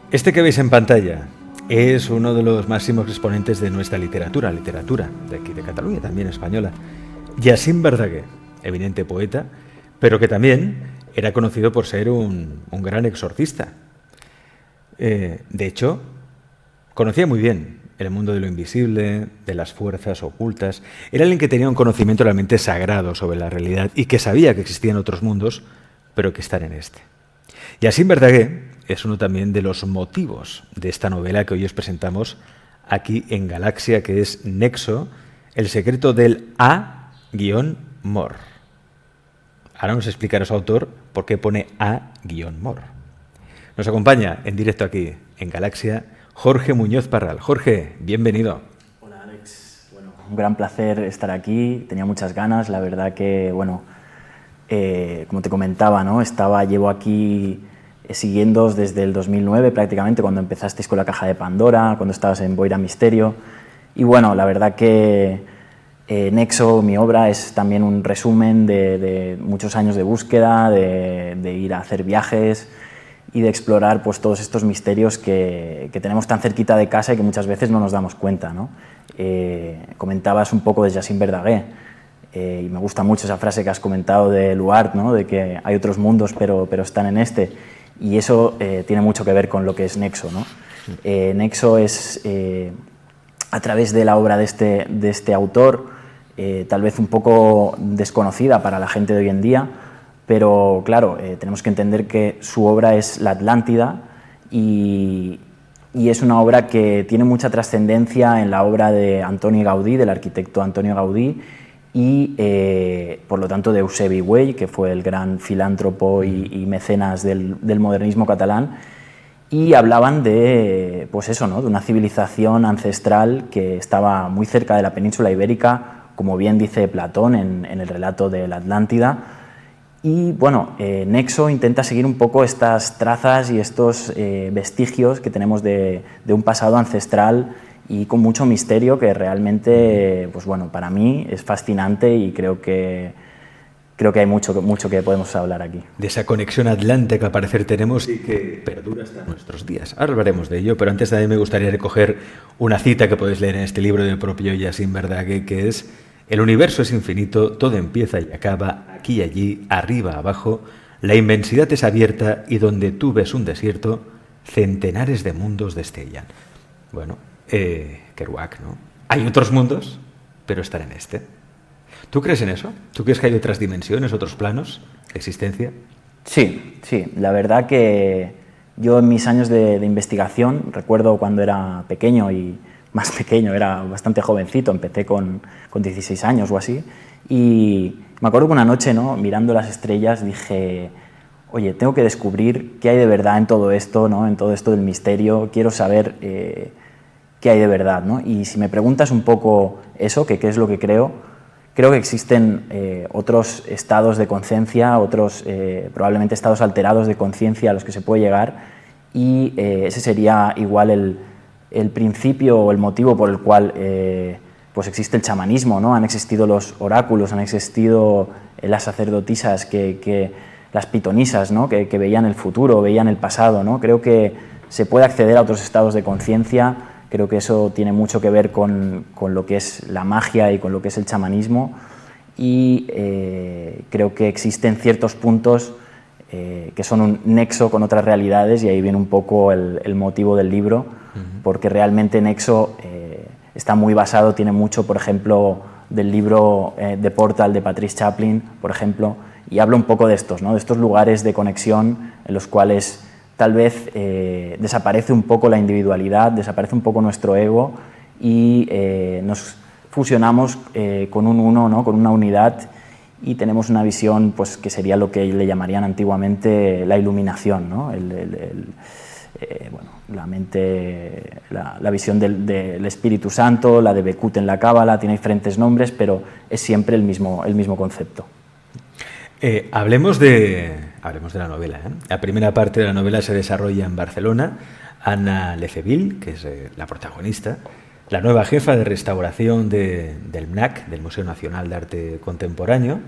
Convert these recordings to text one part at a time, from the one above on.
Este que veis en pantalla es uno de los máximos exponentes de nuestra literatura de aquí de Cataluña, también española. Jacint Verdaguer, eminente poeta, pero que también era conocido por ser un gran exorcista. De hecho, conocía muy bien el mundo de lo invisible, de las fuerzas ocultas. Era alguien que tenía un conocimiento realmente sagrado sobre la realidad y que sabía que existían otros mundos, pero que están en este. Jacint Verdaguer es uno también de los motivos de esta novela que hoy os presentamos aquí en Galaxia, que es Nexo, el secreto del A-Mor. Ahora nos explicará su autor por qué pone A-Mor. Nos acompaña en directo aquí en Galaxia Jorge Muñoz Parral. Jorge, bienvenido. Hola Alex, bueno, un gran placer estar aquí, tenía muchas ganas, la verdad que, bueno, como te comentaba, ¿no? Llevo aquí siguiéndoos desde el 2009 prácticamente, cuando empezasteis con la Caja de Pandora, cuando estabas en Boira Misterio, y bueno, la verdad que Nexo, mi obra, es también un resumen de muchos años de búsqueda, de ir a hacer viajes y de explorar pues, todos estos misterios que tenemos tan cerquita de casa y que muchas veces no nos damos cuenta, ¿no? Comentabas un poco de Jacint Verdaguer, y me gusta mucho esa frase que has comentado de Luart, ¿no? De que hay otros mundos pero están en este, y eso tiene mucho que ver con lo que es Nexo, ¿no? Nexo es, a través de la obra de este autor, tal vez un poco desconocida para la gente de hoy en día, pero claro, tenemos que entender que su obra es la Atlántida y es una obra que tiene mucha trascendencia en la obra de Antoni Gaudí, del arquitecto Antonio Gaudí, y por lo tanto de Eusebi Güell, que fue el gran filántropo y mecenas del modernismo catalán, y hablaban de, pues eso, ¿no? De una civilización ancestral que estaba muy cerca de la península ibérica, como bien dice Platón en el relato de la Atlántida. Y bueno, Nexo intenta seguir un poco estas trazas y estos vestigios que tenemos de un pasado ancestral y con mucho misterio que realmente, pues bueno, para mí es fascinante y creo que hay mucho que podemos hablar aquí. De esa conexión atlántica que al parecer tenemos y que perdura hasta nuestros días. Ahora hablaremos de ello, pero antes también me gustaría recoger una cita que podéis leer en este libro del propio Jacint Verdaguer, que es: el universo es infinito, todo empieza y acaba, aquí y allí, arriba, abajo, la inmensidad es abierta y donde tú ves un desierto, centenares de mundos destellan. Bueno, Kerouac, ¿no? Hay otros mundos, pero están en este. ¿Tú crees en eso? ¿Tú crees que hay otras dimensiones, otros planos de existencia? Sí, la verdad que yo en mis años de investigación, recuerdo cuando era pequeño y más pequeño, era bastante jovencito, empecé con 16 años o así, y me acuerdo que una noche, ¿no? Mirando las estrellas, dije, oye, tengo que descubrir qué hay de verdad en todo esto, ¿no? En todo esto del misterio, quiero saber qué hay de verdad, ¿no? Y si me preguntas un poco eso, que qué es lo que creo que existen otros estados de conciencia, otros probablemente estados alterados de conciencia a los que se puede llegar, y ese sería igual el principio o el motivo por el cual pues existe el chamanismo, ¿no? Han existido los oráculos, han existido las sacerdotisas, las pitonisas, ¿no? que veían el futuro, veían el pasado, ¿no? Creo que se puede acceder a otros estados de conciencia. Creo que eso tiene mucho que ver con lo que es la magia y con lo que es el chamanismo, y creo que existen ciertos puntos que son un nexo con otras realidades, y ahí viene un poco el motivo del libro, porque realmente Nexo está muy basado, tiene mucho, por ejemplo, del libro The Portal de Patrice Chaplin, por ejemplo, y habla un poco de estos, ¿no? De estos lugares de conexión en los cuales tal vez desaparece un poco la individualidad, desaparece un poco nuestro ego y nos fusionamos con un uno, ¿no? Con una unidad, y tenemos una visión pues, que sería lo que le llamarían antiguamente la iluminación, ¿no? Bueno, la mente, la visión del Espíritu Santo, la de Bekut en la Cábala, tiene diferentes nombres, pero es siempre el mismo concepto. Hablemos de la novela, ¿eh? La primera parte de la novela se desarrolla en Barcelona. Anna Leceville, que es la protagonista, la nueva jefa de restauración del MNAC, del Museo Nacional de Arte Contemporáneo,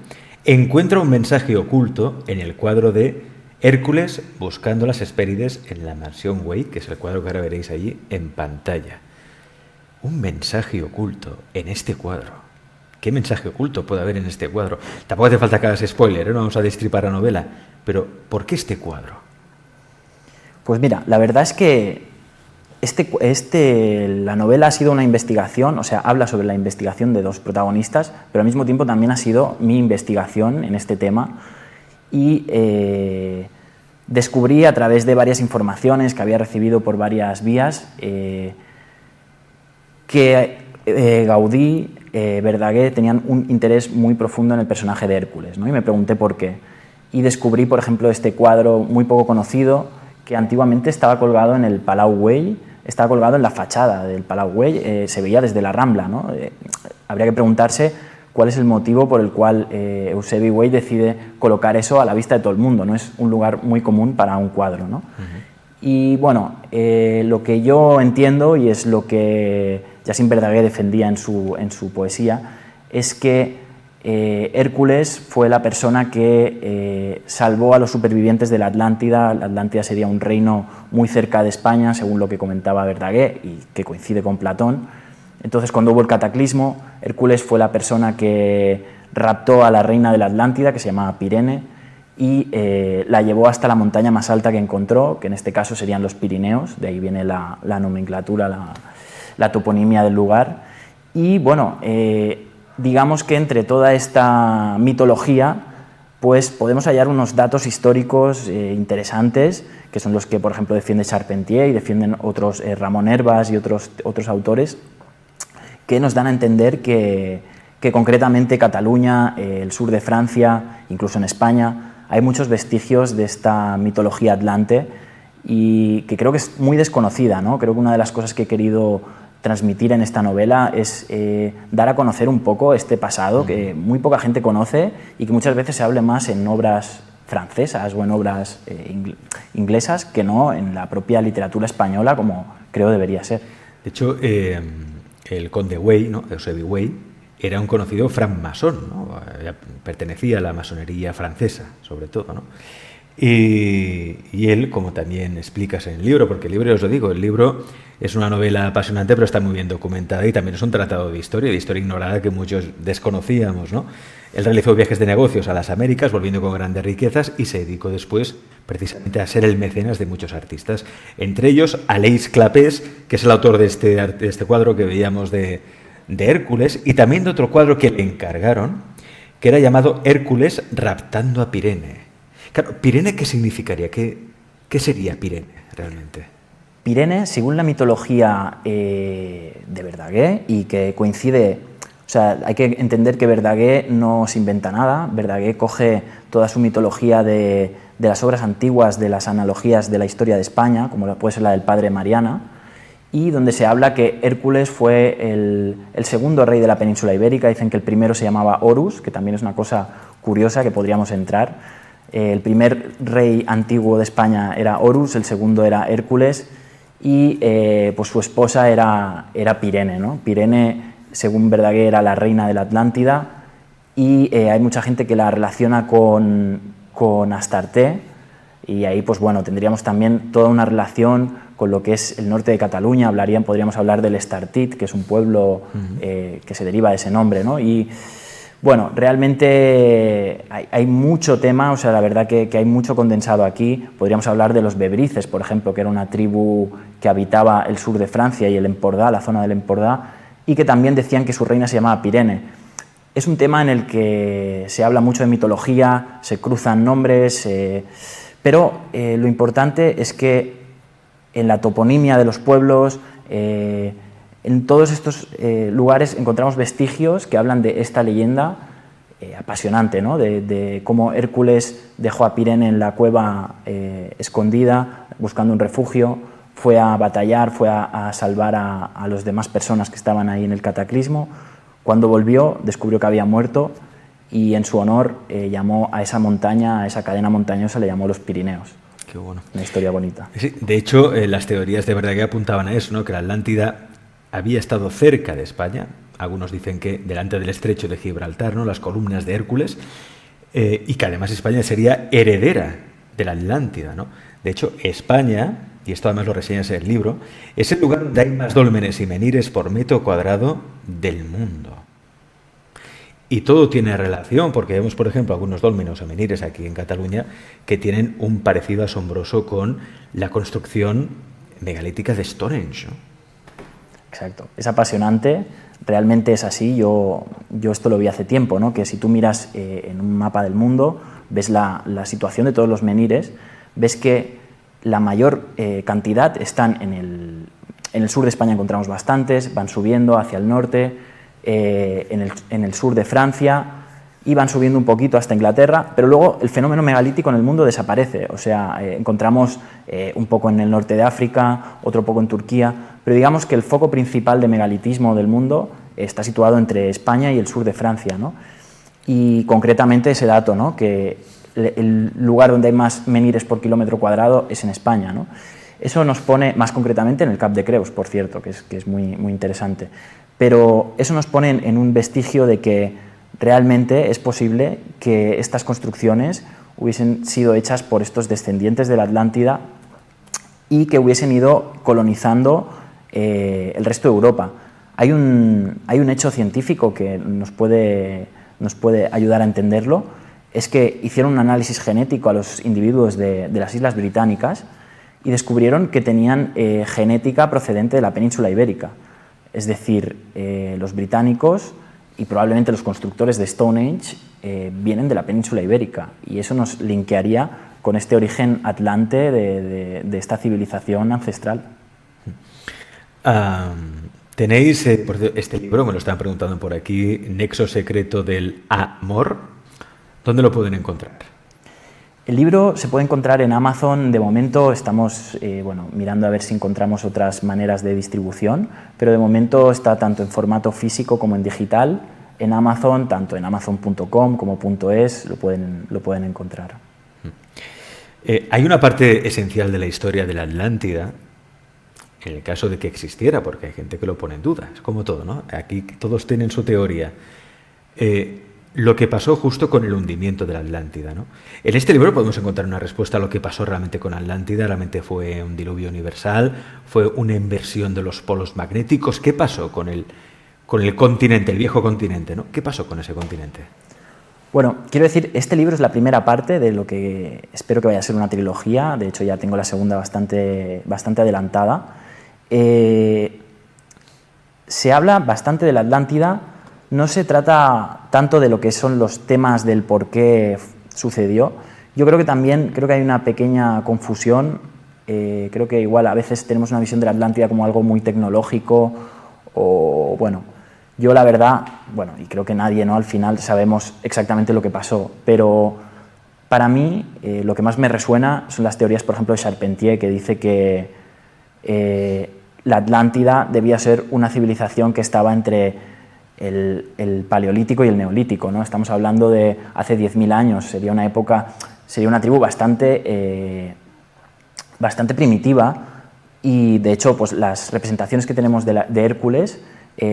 encuentra un mensaje oculto en el cuadro de Hércules buscando las Hespérides en la mansión Wade, que es el cuadro que ahora veréis allí en pantalla. Un mensaje oculto en este cuadro. ¿Qué mensaje oculto puede haber en este cuadro? Tampoco hace falta que hagas spoiler, no vamos a destripar la novela, pero ¿por qué este cuadro? Pues mira, la verdad es que la novela ha sido una investigación, o sea, habla sobre la investigación de dos protagonistas, pero al mismo tiempo también ha sido mi investigación en este tema. Y descubrí a través de varias informaciones que había recibido por varias vías que Gaudí, Verdaguer tenían un interés muy profundo en el personaje de Hércules, ¿no? Y me pregunté por qué. Y descubrí, por ejemplo, este cuadro muy poco conocido que antiguamente estaba colgado en el Palau Güell, estaba colgado en la fachada del Palau Güell, se veía desde la Rambla, ¿no? Habría que preguntarse cuál es el motivo por el cual Eusebi Güell decide colocar eso a la vista de todo el mundo. No es un lugar muy común para un cuadro, ¿no? Y bueno, lo que yo entiendo, y es lo que Jacint Verdaguer defendía en su poesía, es que Hércules fue la persona que salvó a los supervivientes de la Atlántida. La Atlántida sería un reino muy cerca de España, según lo que comentaba Verdaguer, y que coincide con Platón. Entonces, cuando hubo el cataclismo, Hércules fue la persona que raptó a la reina de la Atlántida, que se llamaba Pirene, y la llevó hasta la montaña más alta que encontró, que en este caso serían los Pirineos, de ahí viene la nomenclatura, la toponimia del lugar. Y bueno, digamos que entre toda esta mitología, pues podemos hallar unos datos históricos interesantes, que son los que, por ejemplo, defiende Charpentier y defienden otros, Ramón Hervas y otros autores, que nos dan a entender que concretamente Cataluña, el sur de Francia, incluso en España, hay muchos vestigios de esta mitología atlante y que creo que es muy desconocida, ¿no? Creo que una de las cosas que he querido transmitir en esta novela es dar a conocer un poco este pasado que muy poca gente conoce y que muchas veces se hable más en obras francesas o en obras inglesas que no en la propia literatura española, como creo debería ser. De hecho, el conde Güell, ¿no? Eusebi Güell, era un conocido francmasón, ¿no? Pertenecía a la masonería francesa, sobre todo, ¿no? Y él, como también explicas en el libro, porque el libro, os lo digo, el libro es una novela apasionante, pero está muy bien documentada y también es un tratado de historia ignorada que muchos desconocíamos, ¿no? Él realizó viajes de negocios a las Américas, volviendo con grandes riquezas, y se dedicó después precisamente a ser el mecenas de muchos artistas, entre ellos Aleix Clapés, que es el autor de este cuadro que veíamos de Hércules, y también de otro cuadro que le encargaron, que era llamado Hércules raptando a Pirene. Claro, ¿Pirene qué significaría? ¿Qué sería Pirene realmente? Pirene, según la mitología de Verdaguer, y que coincide, o sea, hay que entender que Verdaguer no se inventa nada. Verdaguer coge toda su mitología de las obras antiguas, de las analogías de la historia de España, como puede ser la del padre Mariana, y donde se habla que Hércules fue el segundo rey de la península ibérica. Dicen que el primero se llamaba Horus, que también es una cosa curiosa que podríamos entrar. El primer rey antiguo de España era Horus, el segundo era Hércules, y pues su esposa era Pirene, ¿no? Pirene, según Verdaguer, era la reina de la Atlántida, y hay mucha gente que la relaciona con Astarté, y ahí pues bueno, tendríamos también toda una relación con lo que es el norte de Cataluña. Podríamos hablar del Estartit, que es un pueblo que se deriva de ese nombre, ¿no? Y bueno, realmente hay mucho tema, o sea, la verdad que hay mucho condensado aquí. Podríamos hablar de los Bebrices, por ejemplo, que era una tribu que habitaba el sur de Francia y el Empordà, la zona del Empordà, y que también decían que su reina se llamaba Pirene. Es un tema en el que se habla mucho de mitología, se cruzan nombres, pero lo importante es que en la toponimia de los pueblos, en todos estos lugares encontramos vestigios que hablan de esta leyenda apasionante, ¿no? De cómo Hércules dejó a Pirene en la cueva escondida, buscando un refugio, fue a batallar, fue a salvar a las demás personas que estaban ahí en el cataclismo. Cuando volvió, descubrió que había muerto y en su honor llamó a esa montaña, a esa cadena montañosa, le llamó los Pirineos. Qué bueno. Una historia bonita. Sí, de hecho, las teorías de Verdaguer apuntaban a eso, ¿no? Que la Atlántida había estado cerca de España. Algunos dicen que delante del estrecho de Gibraltar, ¿no? Las columnas de Hércules, y que además España sería heredera de la Atlántida, ¿no? De hecho, España, y esto además lo reseñas en el libro, es el lugar donde hay más dólmenes y menhires por metro cuadrado del mundo. Y todo tiene relación, porque vemos, por ejemplo, algunos dólmenes o menhires aquí en Cataluña que tienen un parecido asombroso con la construcción megalítica de Stonehenge, ¿no? Exacto, es apasionante, realmente es así. Yo esto lo vi hace tiempo, ¿no? Que si tú miras en un mapa del mundo, ves la situación de todos los menhires, ves que la mayor cantidad están en el sur de España, encontramos bastantes, van subiendo hacia el norte, en el sur de Francia, y van subiendo un poquito hasta Inglaterra, pero luego el fenómeno megalítico en el mundo desaparece. O sea, encontramos un poco en el norte de África, otro poco en Turquía, pero digamos que el foco principal de megalitismo del mundo está situado entre España y el sur de Francia, ¿no? Y concretamente ese dato, ¿no? Que el lugar donde hay más menhires por kilómetro cuadrado es en España, ¿no? Eso nos pone, más concretamente en el Cap de Creus, por cierto, que es muy, muy interesante, pero eso nos pone en un vestigio de que realmente es posible que estas construcciones hubiesen sido hechas por estos descendientes de la Atlántida y que hubiesen ido colonizando el resto de Europa. Hay un hecho científico que nos puede ayudar a entenderlo, es que hicieron un análisis genético a los individuos de las Islas Británicas y descubrieron que tenían genética procedente de la península ibérica. Es decir, los británicos y probablemente los constructores de Stonehenge vienen de la península ibérica, y eso nos linkearía con este origen atlante de esta civilización ancestral. Tenéis este libro, me lo están preguntando por aquí, Nexo secreto del amor. ¿Dónde lo pueden encontrar? El libro se puede encontrar en Amazon. De momento estamos mirando a ver si encontramos otras maneras de distribución, pero de momento está tanto en formato físico como en digital en Amazon, tanto en amazon.com como .es, lo pueden encontrar. Hay una parte esencial de la historia de la Atlántida, en el caso de que existiera, porque hay gente que lo pone en duda, es como todo, ¿no? Aquí todos tienen su teoría. Lo que pasó justo con el hundimiento de la Atlántida, ¿no? En este libro podemos encontrar una respuesta a lo que pasó realmente con Atlántida. Realmente fue un diluvio universal, fue una inversión de los polos magnéticos. ¿Qué pasó con el continente, el viejo continente, ¿no? ¿Qué pasó con ese continente? Bueno, quiero decir, este libro es la primera parte de lo que espero que vaya a ser una trilogía. De hecho, ya tengo la segunda bastante adelantada. Se habla bastante de la Atlántida. No se trata tanto de lo que son los temas del por qué sucedió. Yo creo que hay una pequeña confusión. Creo que igual a veces tenemos una visión de la Atlántida como algo muy tecnológico o, bueno, yo la verdad, y creo que nadie, ¿no? Al final sabemos exactamente lo que pasó, pero para mí lo que más me resuena son las teorías, por ejemplo, de Charpentier, que dice que la Atlántida debía ser una civilización que estaba entre el paleolítico y el neolítico, ¿no? Estamos hablando de hace 10.000 años, sería una tribu bastante primitiva, y de hecho pues las representaciones que tenemos de Hércules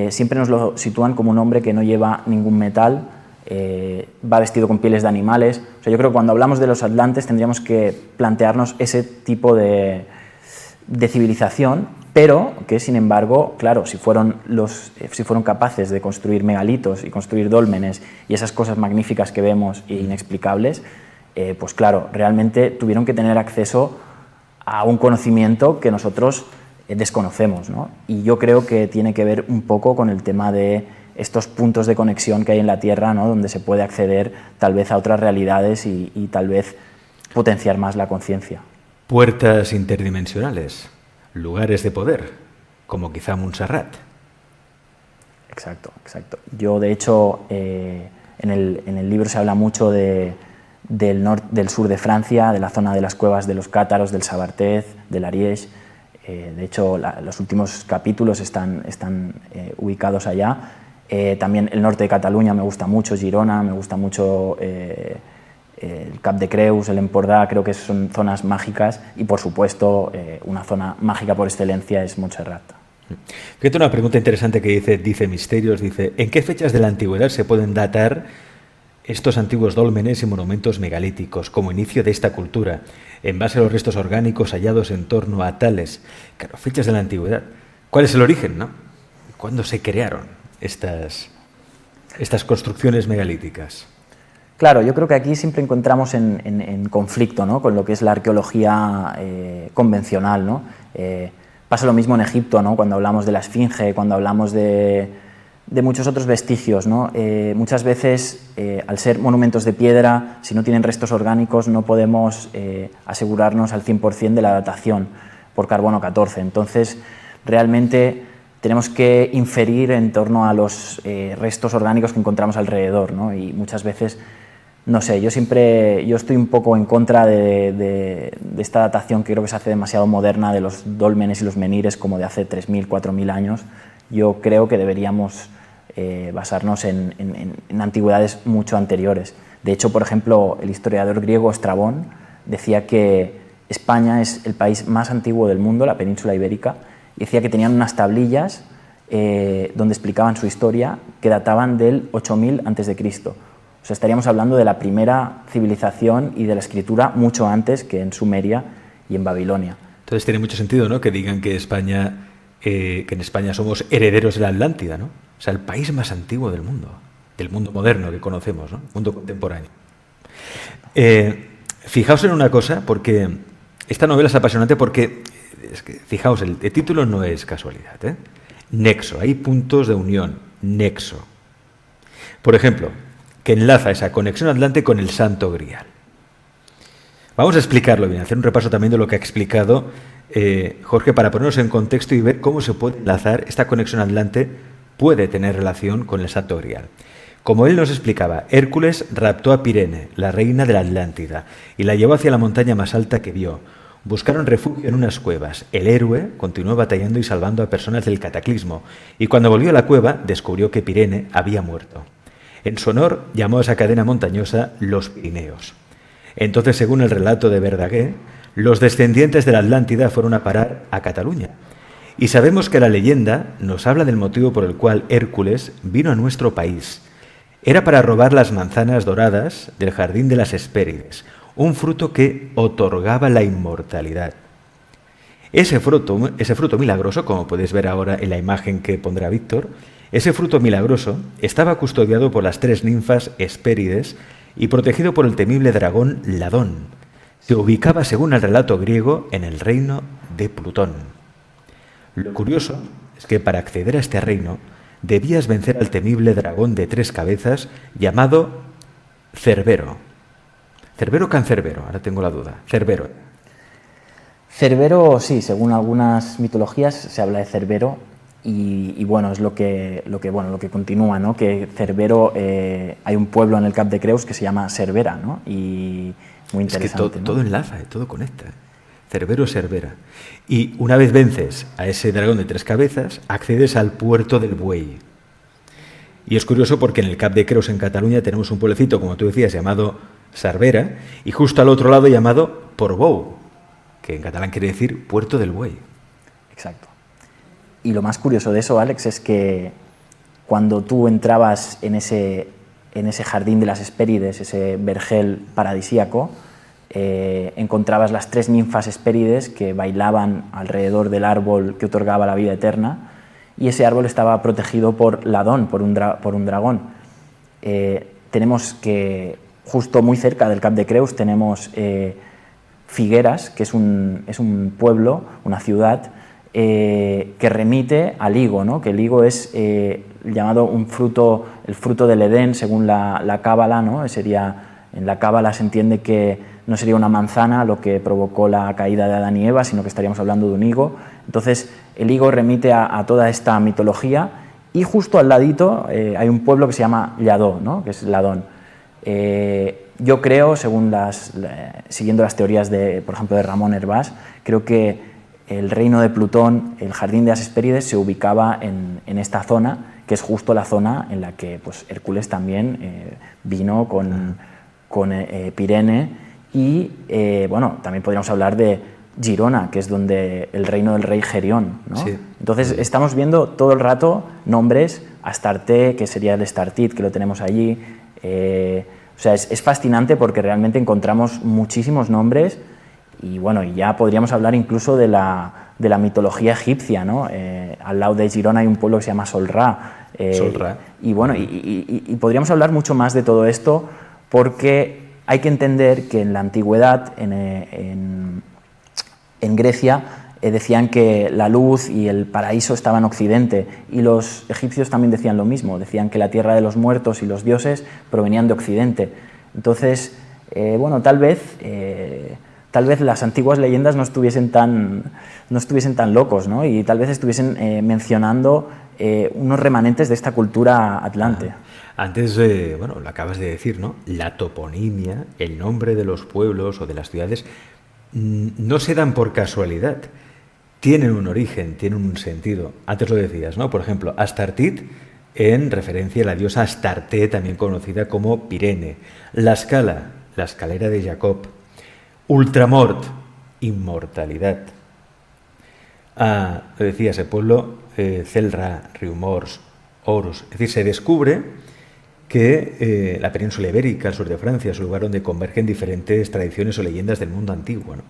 siempre nos lo sitúan como un hombre que no lleva ningún metal, va vestido con pieles de animales. O sea, yo creo que cuando hablamos de los atlantes tendríamos que plantearnos ese tipo de civilización, pero que, sin embargo, claro, si fueron capaces de construir megalitos y construir dólmenes y esas cosas magníficas que vemos e inexplicables, pues claro, realmente tuvieron que tener acceso a un conocimiento que nosotros desconocemos, ¿no? Y yo creo que tiene que ver un poco con el tema de estos puntos de conexión que hay en la Tierra, ¿no? Donde se puede acceder tal vez a otras realidades y tal vez potenciar más la conciencia. Puertas interdimensionales, lugares de poder, como quizá Montserrat. Exacto. Yo, de hecho, en el libro se habla mucho del sur de Francia, de la zona de las cuevas de los cátaros, del Sabartez, del Ariège. De hecho, los últimos capítulos están ubicados allá. También el norte de Cataluña me gusta mucho, Girona, me gusta mucho el Cap de Creus, el Empordà, creo que son zonas mágicas, y por supuesto una zona mágica por excelencia es Montserrat. Fíjate una pregunta interesante que dice Misterios, dice: ¿en qué fechas de la antigüedad se pueden datar estos antiguos dólmenes y monumentos megalíticos como inicio de esta cultura, en base a los restos orgánicos hallados en torno a tales, claro, fechas de la antigüedad. ¿Cuál es el origen, no? ¿Cuándo se crearon estas construcciones megalíticas? Claro, yo creo que aquí siempre encontramos en conflicto, ¿no?, con lo que es la arqueología convencional, ¿no? Pasa lo mismo en Egipto, ¿no?, cuando hablamos de la Esfinge, cuando hablamos de muchos otros vestigios, ¿no? Muchas veces, al ser monumentos de piedra, si no tienen restos orgánicos, no podemos asegurarnos al 100% de la datación por carbono 14. Entonces, realmente tenemos que inferir en torno a los restos orgánicos que encontramos alrededor, ¿no? Y muchas veces, no sé, yo estoy un poco en contra de esta datación que creo que se hace demasiado moderna de los dólmenes y los menhires como de hace 3.000, 4.000 años. Yo creo que deberíamos basarnos en antigüedades mucho anteriores. De hecho, por ejemplo, el historiador griego Estrabón decía que España es el país más antiguo del mundo, la península ibérica, y decía que tenían unas tablillas donde explicaban su historia que databan del 8000 a.C. O sea, estaríamos hablando de la primera civilización y de la escritura mucho antes que en Sumeria y en Babilonia. Entonces tiene mucho sentido, ¿no?, que digan que en España somos herederos de la Atlántida, ¿no? O sea, el país más antiguo del mundo moderno que conocemos, ¿no?, mundo contemporáneo. Fijaos en una cosa, porque esta novela es apasionante porque, fijaos, el título no es casualidad, ¿eh? Nexo, hay puntos de unión, nexo. Por ejemplo, que enlaza esa conexión atlante con el Santo Grial. Vamos a explicarlo bien, hacer un repaso también de lo que ha explicado Jorge, para ponernos en contexto y ver cómo se puede enlazar esta conexión atlante, puede tener relación con el Santo Grial. Como él nos explicaba, Hércules raptó a Pirene, la reina de la Atlántida, y la llevó hacia la montaña más alta que vio. Buscaron refugio en unas cuevas. El héroe continuó batallando y salvando a personas del cataclismo, y cuando volvió a la cueva descubrió que Pirene había muerto. En su honor llamó a esa cadena montañosa los Pirineos. Entonces, según el relato de Verdaguer, los descendientes de la Atlántida fueron a parar a Cataluña. Y sabemos que la leyenda nos habla del motivo por el cual Hércules vino a nuestro país. Era para robar las manzanas doradas del jardín de las Hespérides, un fruto que otorgaba la inmortalidad. Ese fruto milagroso, como podéis ver ahora en la imagen que pondrá Víctor, ese fruto milagroso estaba custodiado por las 3 ninfas Hespérides y protegido por el temible dragón Ladón. Se ubicaba, según el relato griego, en el reino de Plutón. Lo curioso es que para acceder a este reino debías vencer al temible dragón de 3 cabezas llamado Cerbero. ¿Cerbero o Cancerbero? Ahora tengo la duda. Cerbero. Cerbero, sí, según algunas mitologías se habla de Cerbero y bueno, es lo que continúa, ¿no? Que Cerbero, hay un pueblo en el Cap de Creus que se llama Cervera, ¿no? Y muy interesante. Es que todo enlaza, todo conecta. Cerbero, Cervera. Y una vez vences a ese dragón de 3 cabezas, accedes al puerto del Buey. Y es curioso porque en el Cap de Creus, en Cataluña, tenemos un pueblecito, como tú decías, llamado Cervera, y justo al otro lado llamado Portbou, que en catalán quiere decir Puerto del Buey. Exacto. Y lo más curioso de eso, Alex, es que cuando tú entrabas en ese jardín de las Hespérides, ese vergel paradisíaco, encontrabas las 3 ninfas Hespérides que bailaban alrededor del árbol que otorgaba la vida eterna, y ese árbol estaba protegido por Ladón, por un dragón. Tenemos que, justo muy cerca del Cap de Creus, tenemos Figueras, que es un pueblo, una ciudad, que remite al higo, ¿no? Que el higo es llamado el fruto del Edén, según la Cábala, ¿no? En la Cábala se entiende que no sería una manzana lo que provocó la caída de Adán y Eva, sino que estaríamos hablando de un higo. Entonces, el higo remite a toda esta mitología, y justo al ladito hay un pueblo que se llama Lladó, ¿no? Que es Ladón. Yo creo, siguiendo las teorías por ejemplo, de Ramón Hervás, creo que el reino de Plutón, el jardín de las Hespérides, se ubicaba en esta zona, que es justo la zona en la que pues, Hércules también vino con Pirene, y bueno, también podríamos hablar de Girona, que es donde el reino del rey Gerión, ¿no? Sí. Entonces estamos viendo todo el rato nombres, Astarte, que sería el Estartit, que lo tenemos allí, O sea, es fascinante porque realmente encontramos muchísimos nombres y bueno, ya podríamos hablar incluso de la mitología egipcia, ¿no? Al lado de Girona hay un pueblo que se llama Sol-Ra. Sol-Ra. Y bueno, y podríamos hablar mucho más de todo esto porque hay que entender que en la antigüedad, en Grecia, decían que la luz y el paraíso estaban en Occidente, y los egipcios también decían lo mismo, decían que la tierra de los muertos y los dioses provenían de Occidente. Entonces, bueno, tal vez las antiguas leyendas no estuviesen tan locos, ¿no? Y tal vez estuviesen mencionando unos remanentes de esta cultura atlante. Antes, bueno, lo acabas de decir, ¿no? La toponimia, el nombre de los pueblos o de las ciudades, no se dan por casualidad. Tienen un origen, tienen un sentido. Antes lo decías, ¿no? Por ejemplo, Astartit, en referencia a la diosa Astarte, también conocida como Pirene. La Scala, la escalera de Jacob. Ultramort, inmortalidad. Lo decías, el pueblo Celra, Riumors, Horus. Es decir, se descubre que la península ibérica, al sur de Francia, es un lugar donde convergen diferentes tradiciones o leyendas del mundo antiguo, ¿no?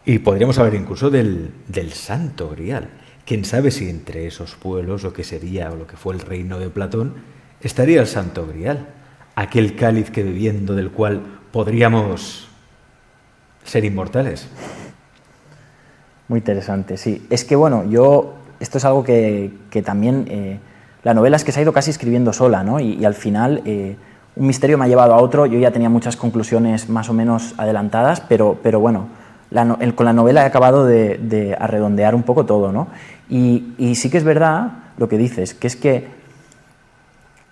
Y podríamos hablar incluso del Santo Grial. Quién sabe si entre esos pueblos, lo que sería o lo que fue el reino de Platón, estaría el Santo Grial, aquel cáliz que bebiendo del cual podríamos ser inmortales. Muy interesante, sí. Es que bueno, esto es algo que también la novela es que se ha ido casi escribiendo sola, ¿no? Y al final un misterio me ha llevado a otro. Yo ya tenía muchas conclusiones más o menos adelantadas, pero bueno, con la novela he acabado de arredondear un poco todo, ¿no? Y sí que es verdad lo que dices, que es que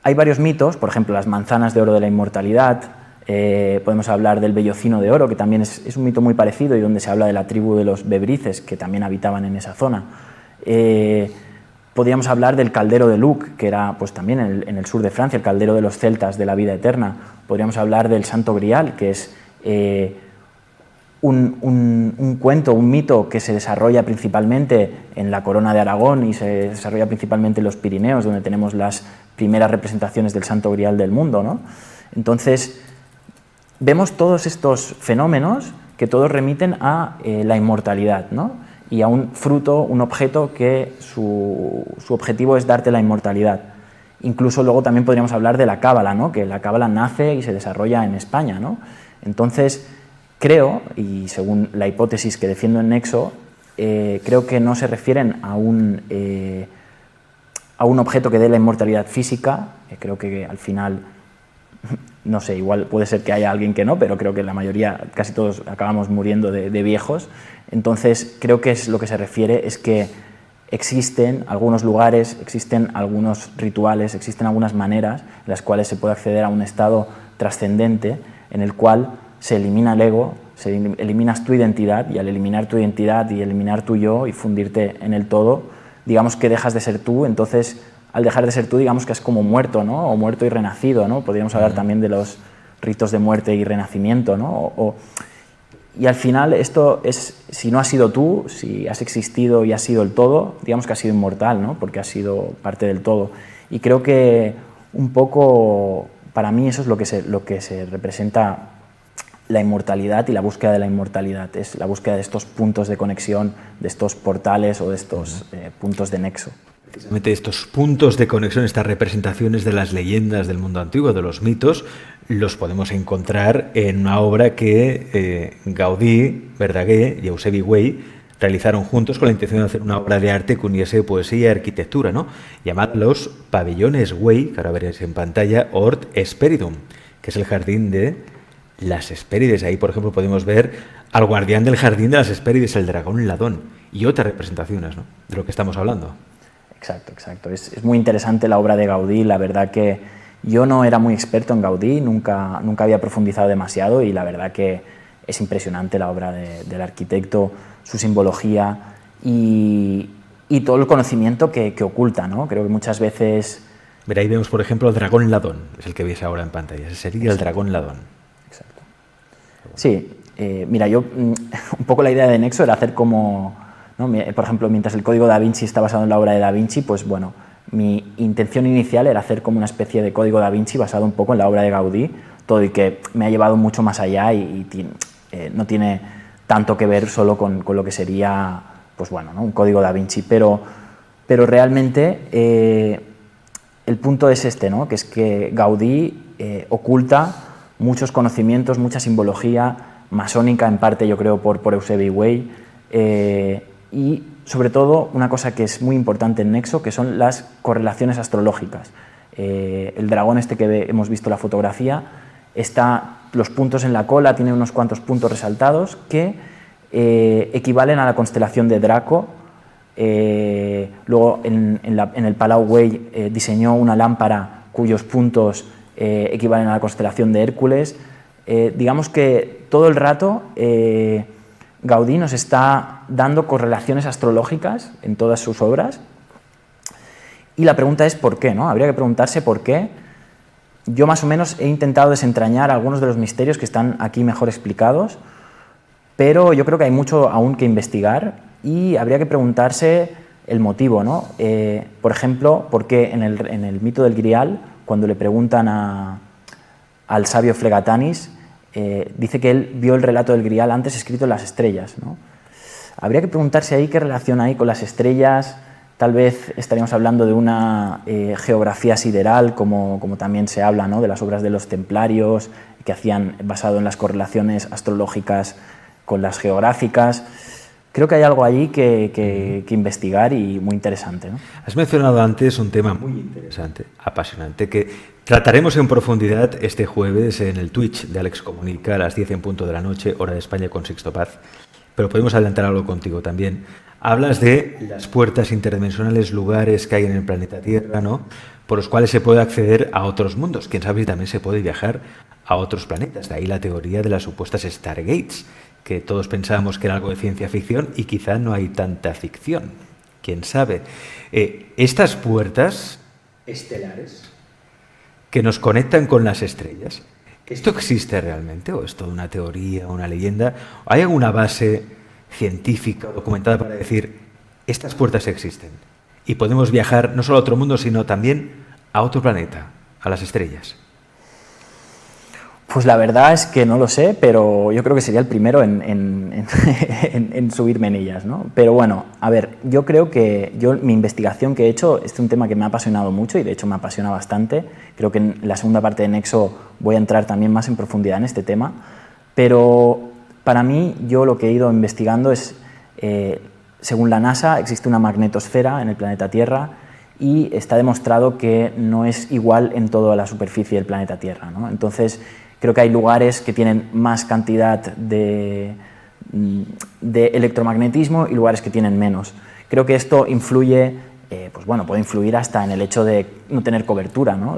hay varios mitos, por ejemplo, las manzanas de oro de la inmortalidad, podemos hablar del vellocino de oro, que también es un mito muy parecido y donde se habla de la tribu de los bebrices, que también habitaban en esa zona. Podríamos hablar del caldero de Luc, que era pues, también en el sur de Francia, el caldero de los celtas de la vida eterna. Podríamos hablar del Santo Grial, que es un cuento, un mito que se desarrolla principalmente en la Corona de Aragón y se desarrolla principalmente en los Pirineos, donde tenemos las primeras representaciones del Santo Grial del mundo, ¿no? Entonces, vemos todos estos fenómenos que todos remiten a la inmortalidad, ¿no? Y a un fruto, un objeto que su objetivo es darte la inmortalidad. Incluso luego también podríamos hablar de la cábala, ¿no? Que la cábala nace y se desarrolla en España, ¿no? Entonces, creo, y según la hipótesis que defiendo en Nexo, creo que no se refieren a un objeto que dé la inmortalidad física. Creo que al final, no sé, igual puede ser que haya alguien que no, pero creo que la mayoría, casi todos, acabamos muriendo de viejos. Entonces, creo que lo que se refiere es que existen algunos lugares, existen algunos rituales, existen algunas maneras en las cuales se puede acceder a un estado trascendente en el cual se elimina el ego, eliminas tu identidad, y al eliminar tu identidad y eliminar tu yo y fundirte en el todo, digamos que dejas de ser tú. Entonces, al dejar de ser tú, digamos que es como muerto, ¿no? O muerto y renacido, ¿no? Podríamos hablar también de los ritos de muerte y renacimiento, ¿no? Y al final esto es, si no has sido tú, si has existido y has sido el todo, digamos que has sido inmortal, ¿no? Porque has sido parte del todo. Y creo que un poco, para mí eso es lo que se representa la inmortalidad y la búsqueda de la inmortalidad. Es la búsqueda de estos puntos de conexión, de estos portales o de estos puntos de nexo. Precisamente estos puntos de conexión, estas representaciones de las leyendas del mundo antiguo, de los mitos, los podemos encontrar en una obra que Gaudí, Verdaguer y Eusebi Güell realizaron juntos con la intención de hacer una obra de arte que uniese poesía y arquitectura, ¿no? Llamada Los Pabellones Güell, que ahora veréis en pantalla, Hort Hesperidum, que es el jardín de las Hespérides. Ahí, por ejemplo, podemos ver al guardián del jardín de las Hespérides, el dragón Ladón, y otras representaciones, ¿no?, de lo que estamos hablando. Exacto. Es muy interesante la obra de Gaudí. La verdad que yo no era muy experto en Gaudí, nunca había profundizado demasiado, y la verdad que es impresionante la obra del arquitecto, su simbología y todo el conocimiento que oculta, ¿no? Creo que muchas veces... Mira, ahí vemos, por ejemplo, el dragón Ladón, es el que veis ahora en pantalla. Ese sería el dragón Ladón. Exacto. Sí, mira, yo un poco la idea de Nexo era hacer como... ¿no? Por ejemplo, mientras el Código Da Vinci está basado en la obra de Da Vinci, pues bueno, mi intención inicial era hacer como una especie de Código Da Vinci basado un poco en la obra de Gaudí, todo, y que me ha llevado mucho más allá y no tiene tanto que ver solo con lo que sería, pues bueno, ¿no? Un código Da Vinci, pero realmente el punto es este, ¿no? Que es que Gaudí oculta muchos conocimientos, mucha simbología masónica, en parte yo creo por Eusebi Wey, y sobre todo una cosa que es muy importante en Nexo, que son las correlaciones astrológicas. El dragón este que hemos visto la fotografía, los puntos en la cola, tiene unos cuantos puntos resaltados que equivalen a la constelación de Draco. Luego en el Palau Güell diseñó una lámpara cuyos puntos equivalen a la constelación de Hércules. Digamos que todo el rato Gaudí nos está dando correlaciones astrológicas en todas sus obras, y la pregunta es ¿por qué? ¿No? Habría que preguntarse por qué. Yo más o menos he intentado desentrañar algunos de los misterios que están aquí mejor explicados, pero yo creo que hay mucho aún que investigar y habría que preguntarse el motivo, ¿no? Por ejemplo, ¿por qué en el mito del Grial, cuando le preguntan al sabio Flegatanis, dice que él vio el relato del Grial antes escrito en las estrellas, ¿no? Habría que preguntarse ahí qué relación hay con las estrellas. Tal vez estaríamos hablando de una geografía sideral, como también se habla, ¿no? De las obras de los templarios, que hacían basado en las correlaciones astrológicas con las geográficas. Creo que hay algo allí que investigar y muy interesante, ¿no? Has mencionado antes un tema muy interesante, apasionante, que trataremos en profundidad este jueves en el Twitch de Alex Comunica a las 10 en punto de la noche, hora de España, con Sixto Paz. Pero podemos adelantar algo contigo también. Hablas de las puertas interdimensionales, lugares que hay en el planeta Tierra, ¿no? Por los cuales se puede acceder a otros mundos. Quién sabe si también se puede viajar a otros planetas. De ahí la teoría de las supuestas Stargates, que todos pensábamos que era algo de ciencia ficción y quizá no hay tanta ficción. Quién sabe. Estas puertas estelares que nos conectan con las estrellas, ¿esto existe realmente o es toda una teoría, una leyenda? ¿Hay alguna base científica documentada para decir estas puertas existen y podemos viajar no solo a otro mundo, sino también a otro planeta, a las estrellas? Pues la verdad es que no lo sé, pero yo creo que sería el primero en subirme en ellas, ¿no? Pero bueno, a ver, yo creo que mi investigación que he hecho es un tema que me ha apasionado mucho y de hecho me apasiona bastante. Creo que en la segunda parte de Nexo voy a entrar también más en profundidad en este tema, pero para mí yo lo que he ido investigando es, según la NASA, existe una magnetosfera en el planeta Tierra y está demostrado que no es igual en toda la superficie del planeta Tierra, ¿no? Entonces, creo que hay lugares que tienen más cantidad de electromagnetismo y lugares que tienen menos. Creo que esto influye, pues bueno, puede influir hasta en el hecho de no tener cobertura, ¿no?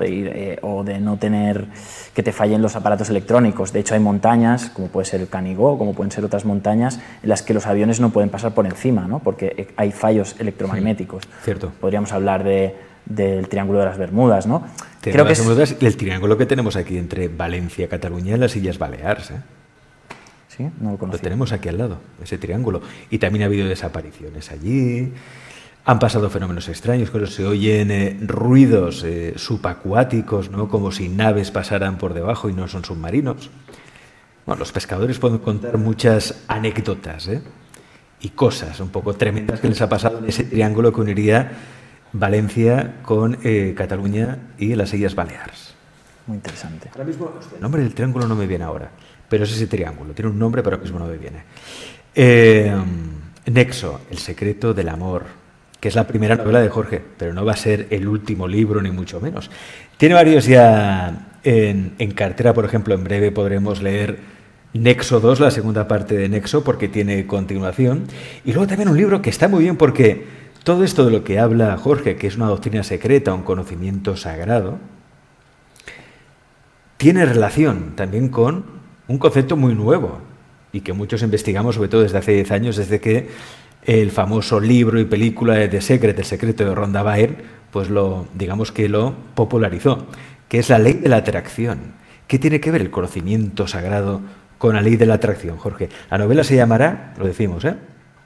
O de no tener que te fallen los aparatos electrónicos. De hecho, hay montañas, como puede ser el Canigó, como pueden ser otras montañas, en las que los aviones no pueden pasar por encima, ¿no? Porque hay fallos electromagnéticos. Sí, cierto. Podríamos hablar del Triángulo de las Bermudas, ¿no? Creo que y el triángulo que tenemos aquí entre Valencia, Cataluña y las Illes Baleares, ¿eh? Sí, no lo conocía. Lo tenemos aquí al lado, ese triángulo. Y también ha habido desapariciones allí. Han pasado fenómenos extraños, que se oyen ruidos subacuáticos, ¿no? Como si naves pasaran por debajo y no son submarinos. Bueno, los pescadores pueden contar muchas anécdotas, y cosas un poco tremendas que les ha pasado en ese triángulo que uniría Valencia con Cataluña y las Illes Baleares. Muy interesante. Ahora mismo el nombre del triángulo no me viene ahora, pero es ese triángulo. Tiene un nombre, pero ahora mismo no me viene. Nexo, el secreto del amor, que es la primera novela de Jorge, pero no va a ser el último libro, ni mucho menos. Tiene varios ya en cartera. Por ejemplo, en breve podremos leer Nexo 2, la segunda parte de Nexo, porque tiene continuación. Y luego también un libro que está muy bien porque todo esto de lo que habla Jorge, que es una doctrina secreta, un conocimiento sagrado, tiene relación también con un concepto muy nuevo y que muchos investigamos, sobre todo desde hace 10 años, desde que el famoso libro y película de The Secret, El secreto de Rhonda Byrne, pues digamos que lo popularizó, que es la ley de la atracción. ¿Qué tiene que ver el conocimiento sagrado con la ley de la atracción, Jorge? La novela se llamará, lo decimos,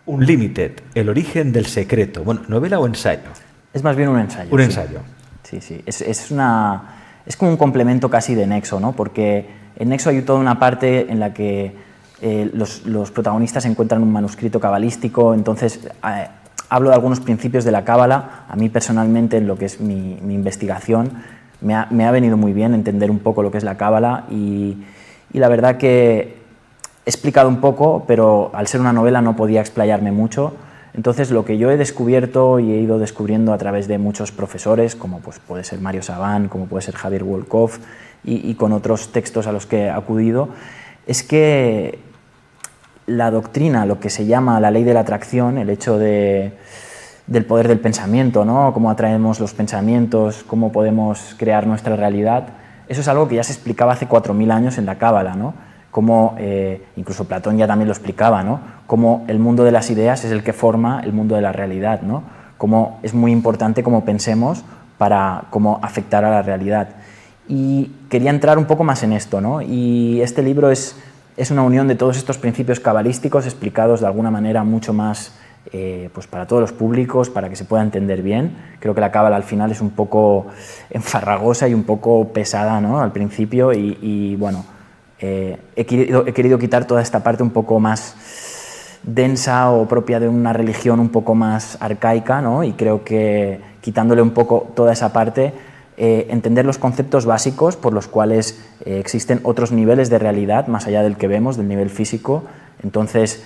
Unlimited, el origen del secreto. Bueno, ¿novela o ensayo? Es más bien un ensayo. Un ensayo. Sí, sí. Es una es como un complemento casi de Nexo, ¿no? Porque en Nexo hay toda una parte en la que los protagonistas encuentran un manuscrito cabalístico, entonces hablo de algunos principios de la cábala. A mí personalmente, en lo que es mi investigación, me ha venido muy bien entender un poco lo que es la cábala y la verdad que he explicado un poco, pero al ser una novela no podía explayarme mucho. Entonces, lo que yo he descubierto y he ido descubriendo a través de muchos profesores, como pues, puede ser Mario Sabán, como puede ser Javier Wolkoff, y con otros textos a los que he acudido, es que la doctrina, lo que se llama la ley de la atracción, el hecho del poder del pensamiento, ¿no? Cómo atraemos los pensamientos, cómo podemos crear nuestra realidad, eso es algo que ya se explicaba hace 4000 años en la Cábala, ¿no? Como incluso Platón ya también lo explicaba, ¿no? Cómo el mundo de las ideas es el que forma el mundo de la realidad, ¿no? Cómo es muy importante cómo pensemos para cómo afectar a la realidad. Y quería entrar un poco más en esto, ¿no? Y este libro es una unión de todos estos principios cabalísticos explicados de alguna manera mucho más pues para todos los públicos, para que se pueda entender bien. Creo que la cábala al final es un poco enfarragosa y un poco pesada, ¿no? Al principio y bueno, he querido quitar toda esta parte un poco más densa o propia de una religión un poco más arcaica, ¿no? Y creo que quitándole un poco toda esa parte, entender los conceptos básicos por los cuales existen otros niveles de realidad más allá del que vemos, del nivel físico. Entonces,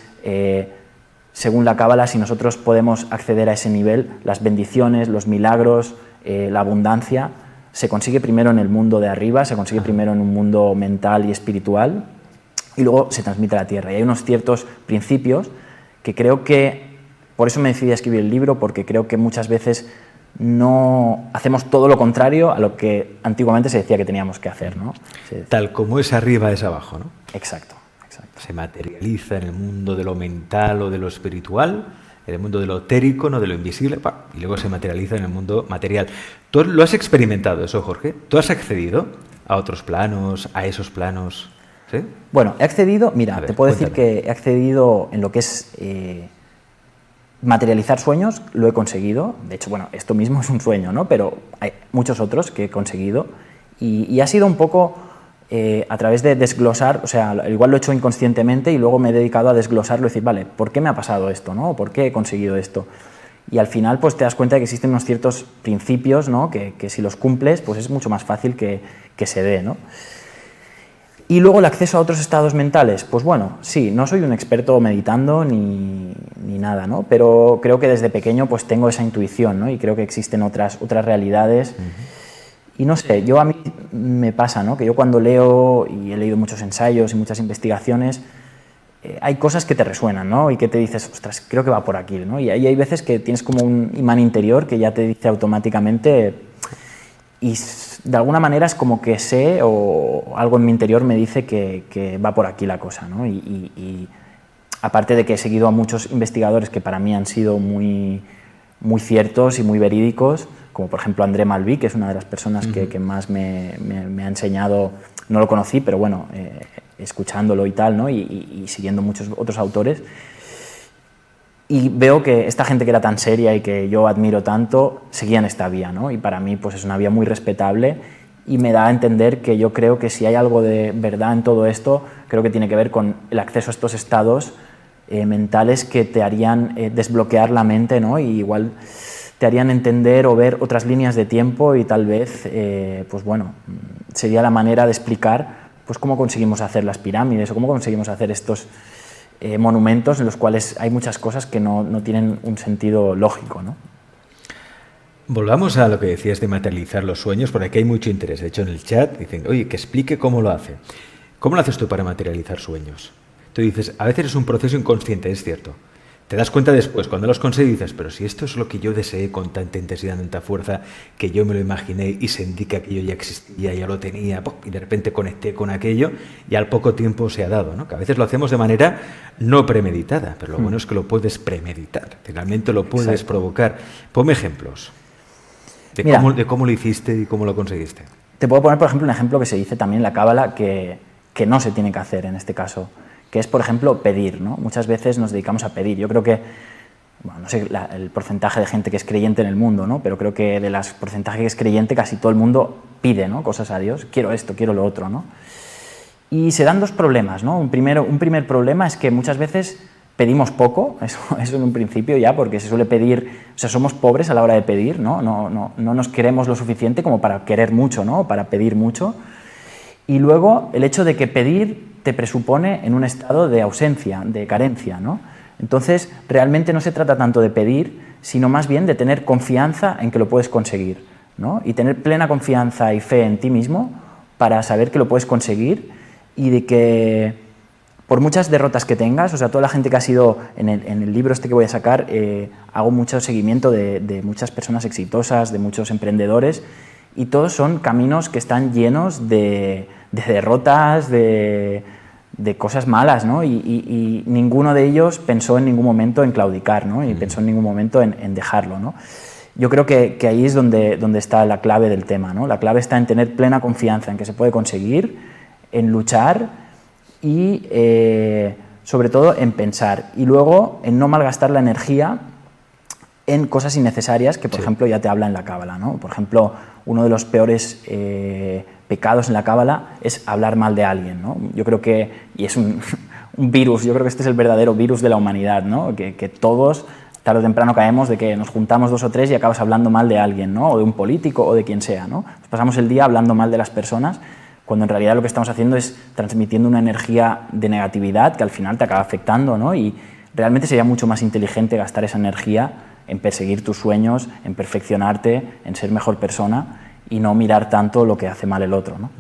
según la Cábala, si nosotros podemos acceder a ese nivel, las bendiciones, los milagros, la abundancia, se consigue primero en el mundo de arriba, se consigue primero en un mundo mental y espiritual, y luego se transmite a la tierra. Y hay unos ciertos principios que creo que, por eso me decidí a escribir el libro, porque creo que muchas veces no hacemos todo lo contrario a lo que antiguamente se decía que teníamos que hacer, ¿no? Tal como es arriba es abajo, ¿no? Exacto. Se materializa en el mundo de lo mental o de lo espiritual, en el mundo de lo etérico, no de lo invisible, y luego se materializa en el mundo material. ¿Tú lo has experimentado eso, Jorge? ¿Tú has accedido a otros planos, a esos planos? ¿Sí? Bueno, he accedido, mira, te puedo decir que he accedido en lo que es materializar sueños, lo he conseguido. De hecho, bueno, esto mismo es un sueño, ¿no? Pero hay muchos otros que he conseguido y ha sido un poco a través de desglosar, o sea, igual lo he hecho inconscientemente y luego me he dedicado a desglosarlo y decir, vale, ¿por qué me ha pasado esto, no? ¿Por qué he conseguido esto? Y al final pues te das cuenta de que existen unos ciertos principios, ¿no? que si los cumples pues es mucho más fácil que se dé, ¿no? Y luego el acceso a otros estados mentales, pues bueno, sí, no soy un experto meditando ni nada, ¿no? Pero creo que desde pequeño pues tengo esa intuición, ¿no? Y creo que existen otras realidades. Y no sé, a mí me pasa, ¿no? Que yo cuando leo, y he leído muchos ensayos y muchas investigaciones, hay cosas que te resuenan, ¿no? Y que te dices, ostras, creo que va por aquí, ¿no? Y ahí hay veces que tienes como un imán interior que ya te dice automáticamente, y de alguna manera es como que sé, o algo en mi interior me dice que va por aquí la cosa, ¿no? Y aparte de que he seguido a muchos investigadores que para mí han sido muy, muy ciertos y muy verídicos, como por ejemplo André Malví, que es una de las personas que más me ha enseñado, no lo conocí, pero bueno, escuchándolo y tal, ¿no? y siguiendo muchos otros autores, y veo que esta gente que era tan seria y que yo admiro tanto, seguían esta vía, ¿no? Y para mí pues es una vía muy respetable y me da a entender que yo creo que si hay algo de verdad en todo esto, creo que tiene que ver con el acceso a estos estados mentales que te harían desbloquear la mente, ¿no? Y igual te harían entender o ver otras líneas de tiempo y tal vez, pues bueno, sería la manera de explicar pues cómo conseguimos hacer las pirámides o cómo conseguimos hacer estos monumentos en los cuales hay muchas cosas que no tienen un sentido lógico, ¿no? Volvamos a lo que decías de materializar los sueños, porque aquí hay mucho interés. De hecho, en el chat dicen, oye, que explique cómo lo hace. ¿Cómo lo haces tú para materializar sueños? Tú dices, a veces es un proceso inconsciente, es cierto. Te das cuenta después, cuando los consigues, dices, pero si esto es lo que yo deseé con tanta intensidad, tanta fuerza, que yo me lo imaginé y sentí que aquello ya existía, ya lo tenía, y de repente conecté con aquello y al poco tiempo se ha dado, ¿no? Que a veces lo hacemos de manera no premeditada, pero lo bueno es que lo puedes premeditar, finalmente lo puedes provocar. Ponme ejemplos de cómo lo hiciste y cómo lo conseguiste. Te puedo poner, por ejemplo, un ejemplo que se dice también en la Cábala que no se tiene que hacer en este caso, que es, por ejemplo, pedir, ¿no? Muchas veces nos dedicamos a pedir. Yo creo que bueno, no sé el porcentaje de gente que es creyente en el mundo, ¿no? Pero creo que de las porcentaje que es creyente casi todo el mundo pide, ¿no? Cosas a Dios, quiero esto, quiero lo otro, ¿no? Y se dan dos problemas, ¿no? Un primer problema es que muchas veces pedimos poco, eso en un principio ya, porque se suele pedir, o sea, somos pobres a la hora de pedir, ¿no? No nos queremos lo suficiente como para querer mucho, ¿no? Para pedir mucho. Y luego el hecho de que pedir te presupone en un estado de ausencia, de carencia, ¿no? Entonces, realmente no se trata tanto de pedir, sino más bien de tener confianza en que lo puedes conseguir, ¿no? Y tener plena confianza y fe en ti mismo para saber que lo puedes conseguir y de que por muchas derrotas que tengas, o sea, toda la gente que ha sido, en el libro este que voy a sacar, hago mucho seguimiento de muchas personas exitosas, de muchos emprendedores, y todos son caminos que están llenos de derrotas, de cosas malas, ¿no? Y ninguno de ellos pensó en ningún momento en claudicar, ¿no? Y pensó en ningún momento en dejarlo, ¿no? Yo creo que ahí es donde está la clave del tema, ¿no? La clave está en tener plena confianza en que se puede conseguir, en luchar y sobre todo en pensar. Y luego en no malgastar la energía en cosas innecesarias que, por ejemplo, ya te habla en la cábala, ¿no? Por ejemplo, uno de los peores pecados en la cábala es hablar mal de alguien, ¿no? Yo creo que, y es un virus, yo creo que este es el verdadero virus de la humanidad, ¿no? Que todos, tarde o temprano, caemos de que nos juntamos 2 o 3 y acabas hablando mal de alguien, ¿no? O de un político o de quien sea, ¿no? Nos pasamos el día hablando mal de las personas, cuando en realidad lo que estamos haciendo es transmitiendo una energía de negatividad que al final te acaba afectando, ¿no? Y realmente sería mucho más inteligente gastar esa energía en perseguir tus sueños, en perfeccionarte, en ser mejor persona y no mirar tanto lo que hace mal el otro, ¿no?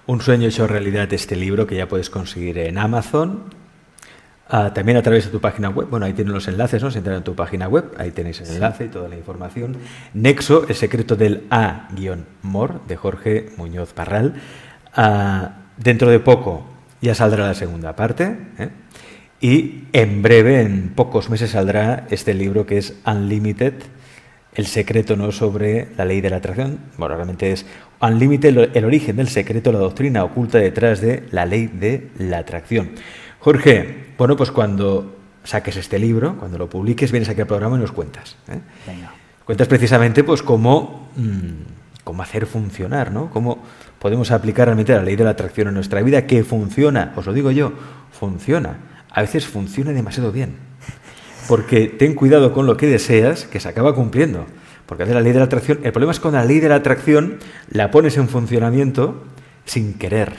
Un sueño hecho realidad, este libro que ya puedes conseguir en Amazon, también a través de tu página web. Bueno, ahí tienen los enlaces, ¿no? Si entran en tu página web, ahí tenéis el enlace y toda la información. Nexo, el secreto del A-More, de Jorge Muñoz Parral. Dentro de poco ya saldrá la segunda parte, ¿eh? Y en breve, en pocos meses, saldrá este libro que es Unlimited, el secreto, ¿no?, sobre la ley de la atracción. Bueno, realmente es Unlimited, el origen del secreto, la doctrina oculta detrás de la ley de la atracción. Jorge, bueno, pues cuando saques este libro, cuando lo publiques, vienes aquí al programa y nos cuentas, ¿eh? Venga. Cuentas precisamente pues cómo hacer funcionar, ¿no? Cómo podemos aplicar realmente la ley de la atracción en nuestra vida, que funciona, os lo digo yo, funciona. A veces funciona demasiado bien, porque ten cuidado con lo que deseas, que se acaba cumpliendo. Porque hacer la ley de la atracción, el problema es cuando la ley de la atracción la pones en funcionamiento sin querer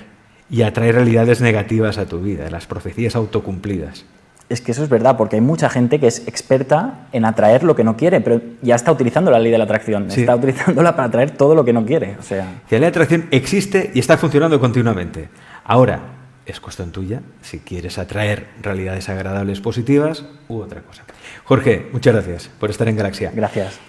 y atrae realidades negativas a tu vida, las profecías autocumplidas. Es que eso es verdad, porque hay mucha gente que es experta en atraer lo que no quiere, pero ya está utilizando la ley de la atracción, sí. Está utilizándola para atraer todo lo que no quiere. O sea, la ley de atracción existe y está funcionando continuamente. Ahora, es cuestión tuya si quieres atraer realidades agradables, positivas u otra cosa. Jorge, muchas gracias por estar en Galaxia. Gracias.